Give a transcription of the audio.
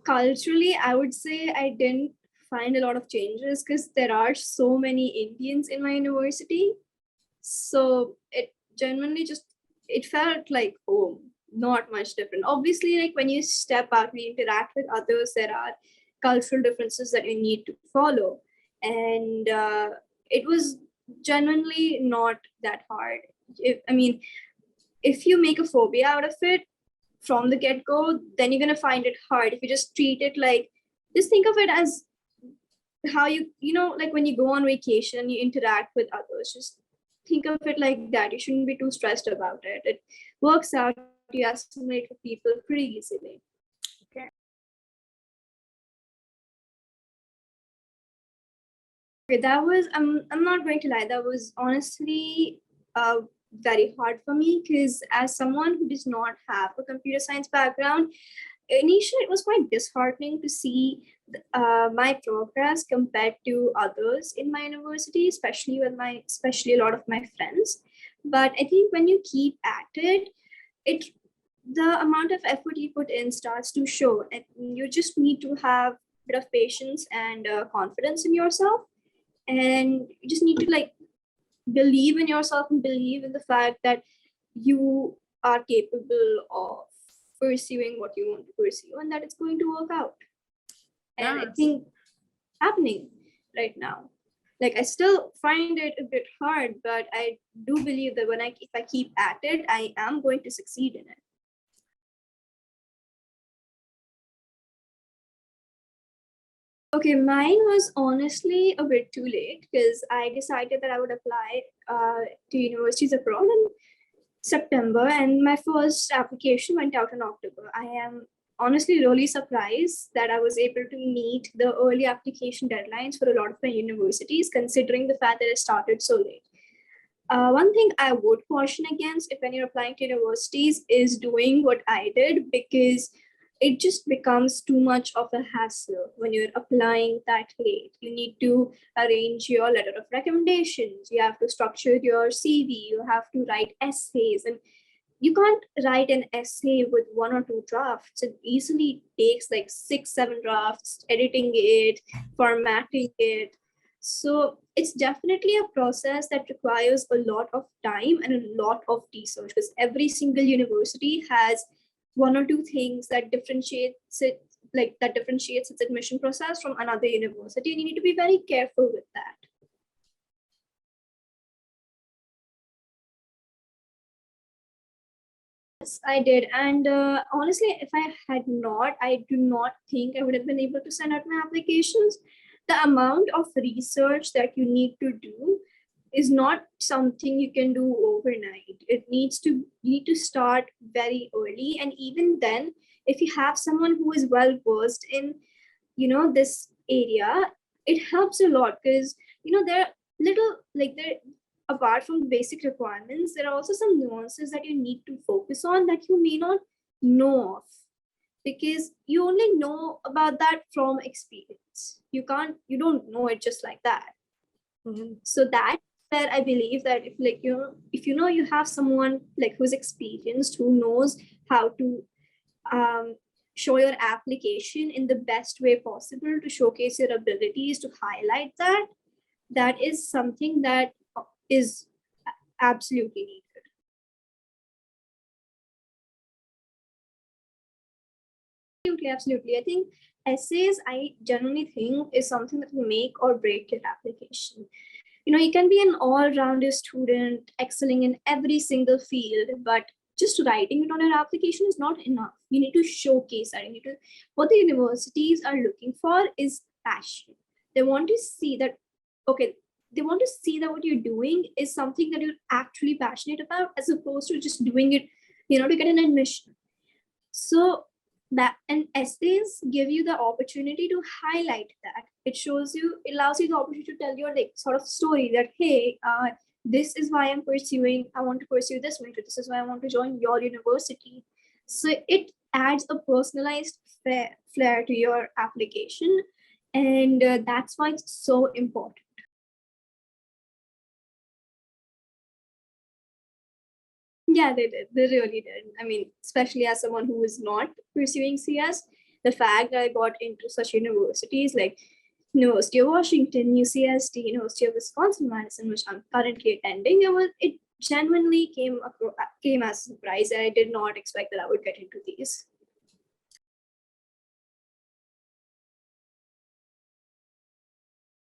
culturally, I would say I didn't find a lot of changes because there are so many Indians in my university. So it genuinely just, it felt like home, not much different. Obviously, like when you step out and you interact with others, there are cultural differences that you need to follow. And it was genuinely not that hard. If you make a phobia out of it from the get-go, then you're going to find it hard. If you just treat it like, just think of it as how like when you go on vacation, you interact with others. Just think of it like that. You shouldn't be too stressed about it. It works out. You assimilate with people pretty easily. Okay. Okay, that was, I'm not going to lie, that was honestly very hard for me because as someone who does not have a computer science background, initially it was quite disheartening to see my progress compared to others in my university, especially especially a lot of my friends. But I think when you keep at it, the amount of effort you put in starts to show, and you just need to have a bit of patience and confidence in yourself, and you just need to like believe in yourself and believe in the fact that you are capable of pursuing what you want to pursue and that it's going to work out. And I think happening right now. Like I still find it a bit hard, but I do believe that if I keep at it, I am going to succeed in it. Okay, mine was honestly a bit too late because I decided that I would apply to universities abroad in September, and my first application went out in October. I am honestly really surprised that I was able to meet the early application deadlines for a lot of my universities, considering the fact that it started so late. One thing I would caution against if when you're applying to universities is doing what I did, because it just becomes too much of a hassle when you're applying that late. You need to arrange your letter of recommendations, you have to structure your CV, you have to write essays, and you can't write an essay with one or two drafts. It easily takes like 6, 7 drafts, editing it, formatting it. So it's definitely a process that requires a lot of time and a lot of research, because every single university has one or two things that differentiates its admission process from another university, and you need to be very careful with that. Yes, I did. And honestly, if I had not, I do not think I would have been able to send out my applications. The amount of research that you need to do is not something you can do overnight. You need to start very early. And even then, if you have someone who is well versed in, this area, it helps a lot because, there are little, like there apart from the basic requirements, there are also some nuances that you need to focus on that you may not know of, because you only know about that from experience. You don't know it just like that. So that's where I believe that if you have someone like who's experienced, who knows how to show your application in the best way possible to showcase your abilities, to highlight that is something that is absolutely needed. Absolutely. I think essays, I generally think, is something that will make or break your application. You can be an all-rounder student, excelling in every single field, but just writing it on your application is not enough. You need to showcase that. What the universities are looking for is passion. They want to see that, okay, they want to see that what you're doing is something that you're actually passionate about, as opposed to just doing it, to get an admission. So that, and essays give you the opportunity to highlight that. It allows you the opportunity to tell your sort of story that, hey, this is why I want to pursue this major, this is why I want to join your university. So it adds a personalized flair to your application, and that's why it's so important. Yeah, they did. They really did. I mean, especially as someone who is not pursuing CS, the fact that I got into such universities like University of Washington, UCSD, University of Wisconsin Madison, which I'm currently attending, it genuinely came as a surprise. I did not expect that I would get into these.